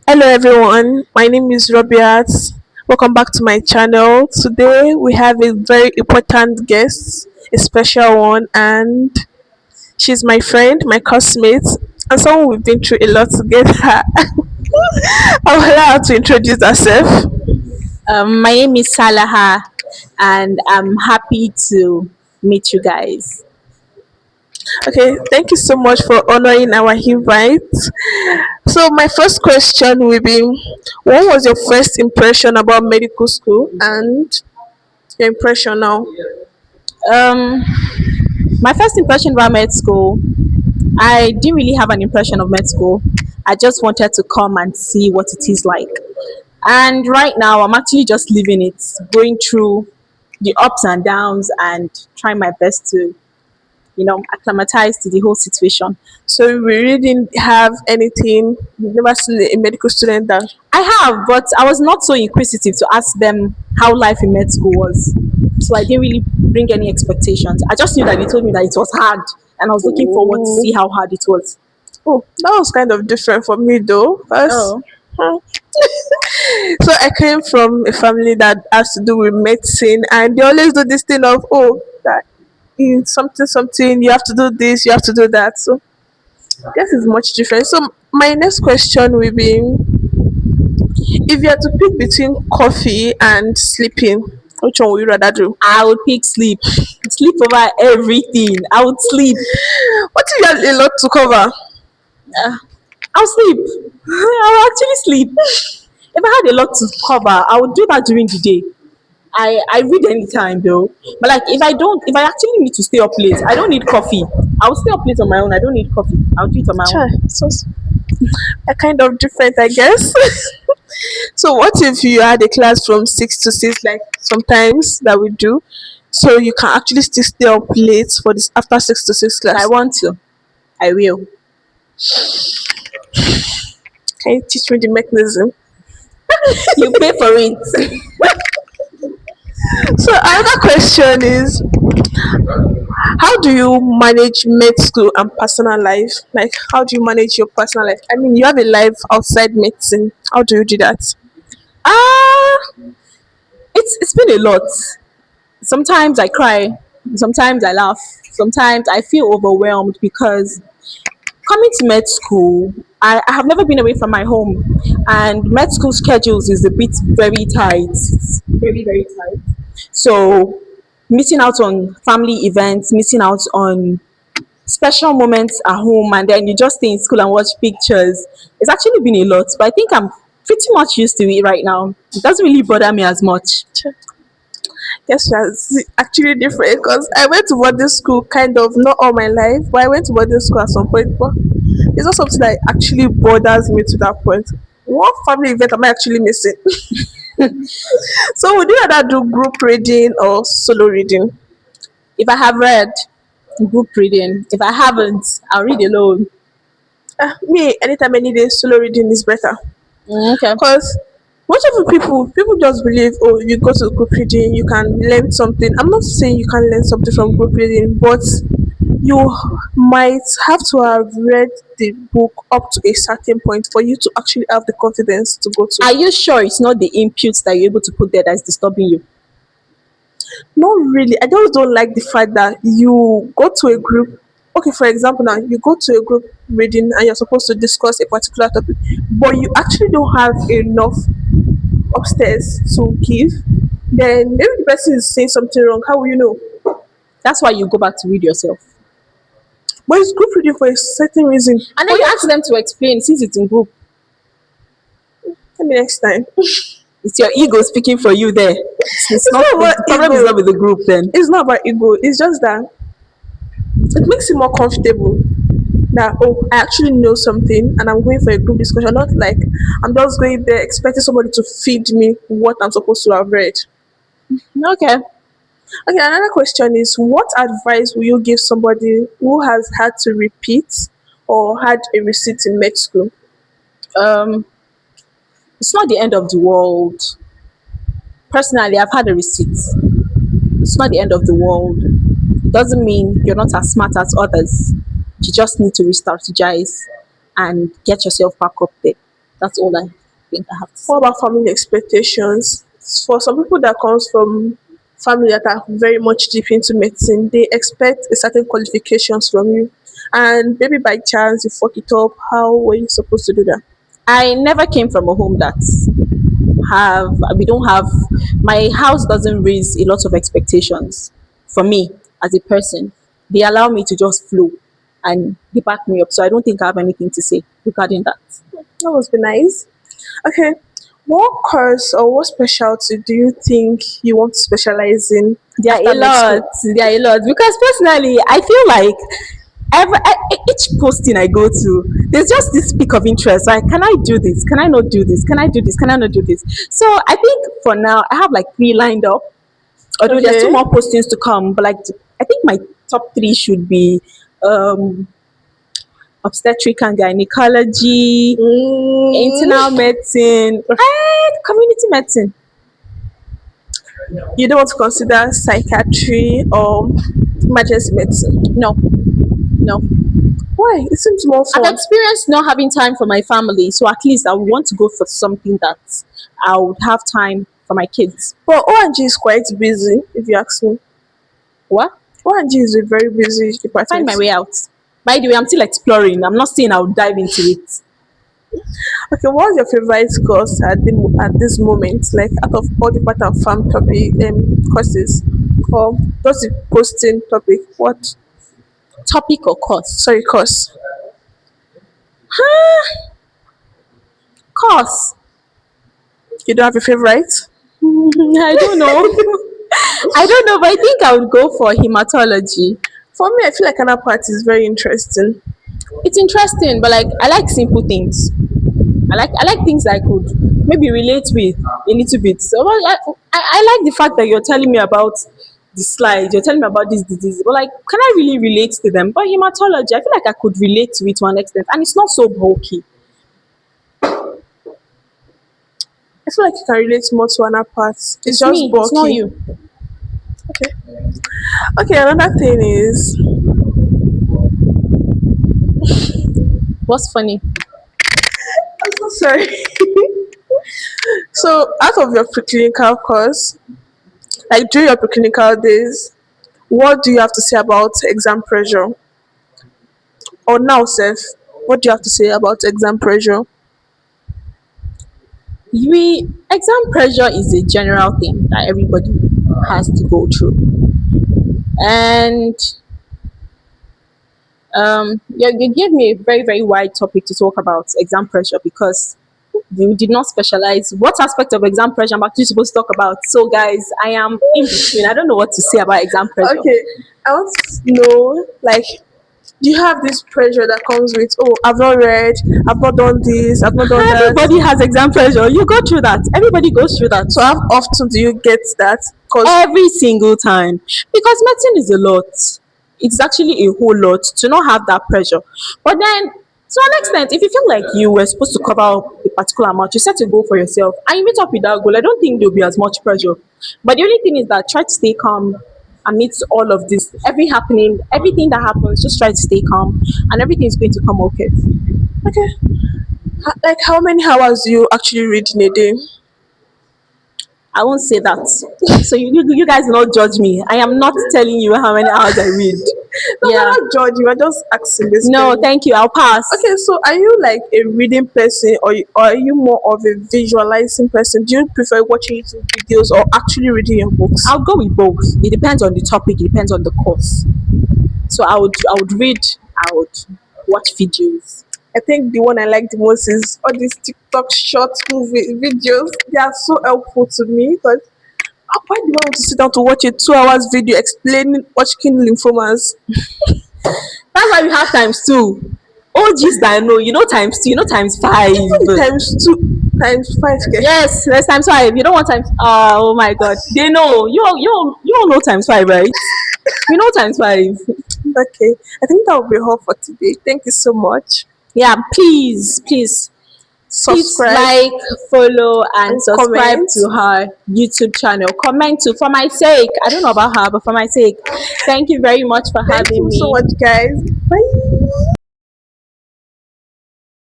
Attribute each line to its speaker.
Speaker 1: Hello everyone, my name is Robiat. Welcome back to my channel. Today we have a very important guest, a special one, and she's my friend, my coursemate, and someone we've been through a lot together. I'll allow her to introduce herself.
Speaker 2: My name is Salaha, and I'm happy to meet you guys.
Speaker 1: Okay, thank you so much for honoring our invite. So my first question will be, what was your first impression about medical school and your impression now?
Speaker 2: Um, my first impression about med school, I didn't really have an impression of med school. I just wanted to come and see what it is like. And right now, I'm actually just living it, going through the ups and downs, and trying my best to, acclimatize to the whole situation.
Speaker 1: So we really didn't have anything. You've never seen a medical student that.
Speaker 2: I have, but I was not so inquisitive to ask them how life in med school was. So I didn't really bring any expectations. I just knew that they told me that it was hard, and I was looking forward to
Speaker 1: Oh,
Speaker 2: see how hard it was.
Speaker 1: oh, that was kind of different for me though. First,
Speaker 2: Oh,
Speaker 1: so I came from a family that has to do with medicine, and they always do this thing of that in something something you have to do this, you have to do that. So this is much different. So my next question will be, if you had to pick between coffee and sleeping, which one would you rather do?
Speaker 2: I would pick sleep. Sleep over everything. I would sleep.
Speaker 1: What if you had a lot to cover?
Speaker 2: Uh, I'll sleep. I'll actually sleep. If I had a lot to cover, I would do that during the day. I read anytime though. But like if I actually need to stay up late, I don't need coffee. I'll stay up late on my own. I don't need coffee. I'll do it on my
Speaker 1: Chai,
Speaker 2: own.
Speaker 1: a kind of different, I guess. So what if you had a class from 6 to 6, like sometimes that we do, so you can actually still stay up late for this after 6 to 6
Speaker 2: If I
Speaker 1: class?
Speaker 2: want to, I will.
Speaker 1: Can you teach me the mechanism?
Speaker 2: You pay for it.
Speaker 1: So another question is, how do you manage med school and personal life? Like, how do you manage your personal life? I mean, you have a life outside medicine. How do you do that?
Speaker 2: Ah, it's been a lot. Sometimes I cry, sometimes I laugh, sometimes I feel overwhelmed because coming to med school, I have never been away from my home, and med school schedules is a bit very tight. It's very, very tight. So, missing out on family events, missing out on special moments at home, and then you just stay in school and watch pictures. It's actually been a lot, but I think I'm pretty much used to it right now. It doesn't really bother me as much.
Speaker 1: Yes, that's actually different because I went to boarding school kind of not all my life, but I went to boarding school at some point. But it's not something that actually bothers me to that point. What family event am I actually missing? So would you rather do group reading or solo reading?
Speaker 2: If I have read, group reading. If I haven't, I'll read alone.
Speaker 1: Me, anytime any day, solo reading is better.
Speaker 2: Okay.
Speaker 1: Because most of the people just believe, oh, you go to group reading, you can learn something. I'm not saying you can learn something from group reading, but you might have to have read the book up to a certain point for you to actually have the confidence to go to.
Speaker 2: Are you sure it's not the inputs that you're able to put there that's disturbing you?
Speaker 1: Not really. I just don't like the fact that you go to a group. Okay, for example, now you go to a group reading and you're supposed to discuss a particular topic, but you actually don't have enough upstairs to give. Then maybe the person is saying something wrong. How will you know?
Speaker 2: That's why you go back to read yourself.
Speaker 1: But it's group reading for a certain reason.
Speaker 2: And then you ask them to explain since it's in group.
Speaker 1: Maybe next time.
Speaker 2: It's your ego speaking for you there. It's not
Speaker 1: not about
Speaker 2: the problem is
Speaker 1: ego.
Speaker 2: not with the group then.
Speaker 1: It's not about ego. It's just that it makes it more comfortable. That I actually know something and I'm going for a group discussion. Not like I'm just going there expecting somebody to feed me what I'm supposed to have read.
Speaker 2: Okay.
Speaker 1: Okay, another question is, what advice will you give somebody who has had to repeat or had a receipt in med school?
Speaker 2: Um it's not the end of the world. Personally, I've had a receipt. It's not the end of the world. It doesn't mean you're not as smart as others. You just need to re-strategize and get yourself back up there. That's all I think I have to
Speaker 1: What
Speaker 2: say.
Speaker 1: about family expectations? For some people that comes from family that are very much deep into medicine, they expect a certain qualifications from you. And maybe by chance you fuck it up, how were you supposed to do that?
Speaker 2: I never came from a home that have we don't have my house doesn't raise a lot of expectations for me as a person. They allow me to just flow and they back me up. So I don't think I have anything to say regarding that.
Speaker 1: That must be nice. Okay. What course or what specialty do you think you want to specialize in
Speaker 2: There are
Speaker 1: after
Speaker 2: a
Speaker 1: med
Speaker 2: lot.
Speaker 1: school?
Speaker 2: There are a lot. Because personally, I feel like each posting I go to, there's just this peak of interest. Like, can I do this? Can I not do this? Can I do this? Can I not do this? So I think for now, I have like three lined up. Although there's two
Speaker 1: Okay.
Speaker 2: more postings to come, but like I think my top three should be um, obstetric and gynecology, internal
Speaker 1: Mm,
Speaker 2: medicine, and community medicine.
Speaker 1: you don't want to consider psychiatry or emergency medicine.
Speaker 2: No, no.
Speaker 1: Why? It seems more
Speaker 2: I've
Speaker 1: fun.
Speaker 2: experienced not having time for my family, so at least I would want to go for something that I would have time for my kids.
Speaker 1: But O&G is quite busy, if you ask me.
Speaker 2: What?
Speaker 1: O&G is a very busy
Speaker 2: I find my
Speaker 1: department.
Speaker 2: way out. By the way, I'm still exploring. I'm not saying I'll dive into it.
Speaker 1: Okay, what's your favorite course at this moment? Like out of all the part and farm topic courses, or just the posting topic? What?
Speaker 2: Topic or course?
Speaker 1: Sorry, course.
Speaker 2: Course.
Speaker 1: You don't have a favorite?
Speaker 2: I don't know. I don't know, but I think I would go for hematology.
Speaker 1: For me, I feel like another part is very interesting.
Speaker 2: It's interesting, but like I like simple things. I like things I could maybe relate with a little bit. So well, I like the fact that you're telling me about the slides, you're telling me about this disease, but like, can I really relate to them? But hematology, I feel like I could relate to it to an extent, and it's not so bulky.
Speaker 1: I feel like you can relate more to another part. It's
Speaker 2: It's
Speaker 1: just
Speaker 2: me, it's not
Speaker 1: bulky.
Speaker 2: you.
Speaker 1: Okay. Okay, another thing is,
Speaker 2: What's funny?
Speaker 1: sorry. So, out of your preclinical course, like during your preclinical days, what do you have to say about exam pressure? Or now, Seth, what do you have to say about exam pressure?
Speaker 2: We exam pressure is a general thing that everybody has to go through, and you gave me a very very wide topic to talk about exam pressure because you did not specialize what aspect of exam pressure I'm actually supposed to talk about. So guys, I am in between. I don't know what to say about exam pressure.
Speaker 1: Okay, I want to know, like, do you have this pressure that comes with, oh, I've not read, I've not done this, I've not done that?
Speaker 2: Everybody has exam pressure. You go through that. Everybody goes through that
Speaker 1: So, how often do you get that? Because,
Speaker 2: every single time because medicine is a lot. It's actually a whole lot to not have that pressure. But then, to an extent, if you feel like you were supposed to cover up a particular amount, you set a goal for yourself and you meet up with that goal, I don't think there'll be as much pressure. But the only thing is that try to stay calm amidst all of this, every happening, everything that happens, just try to stay calm and everything is going to come okay.
Speaker 1: okay, like, how many hours do you actually read in a day?
Speaker 2: I won't say that. So you guys will not judge me. I am not telling you how many hours I read.
Speaker 1: No, we're
Speaker 2: Yeah.
Speaker 1: not judging, we're just asking
Speaker 2: No,
Speaker 1: basically.
Speaker 2: thank you. I'll pass.
Speaker 1: Okay, so are you like a reading person, or are you more of a visualizing person? Do you prefer watching YouTube videos or actually reading your books?
Speaker 2: I'll go with both. It depends on the topic. It depends on the course. So I would read. I would watch videos.
Speaker 1: I think the one I like the most is all these TikTok short movie videos. They are so helpful to me because why do I want to sit down to watch a 2 hours video explaining Hodgkin lymphomas?
Speaker 2: That's why we have times two. OGs that I know, you know times two, you know times five.
Speaker 1: Even times two, times five. Okay.
Speaker 2: Yes, there's times five. You don't want times. Oh my God, they know. You all know times five, right? You know times five.
Speaker 1: Okay, I think that will be all for today. Thank you so much.
Speaker 2: Yeah, please, please please
Speaker 1: Subscribe
Speaker 2: like, follow, and
Speaker 1: and
Speaker 2: subscribe
Speaker 1: comment.
Speaker 2: to her YouTube channel. Comment too for my sake. I don't know about her, but for my sake. Thank you very much for
Speaker 1: Thank
Speaker 2: having
Speaker 1: you so
Speaker 2: me.
Speaker 1: much, guys. Bye.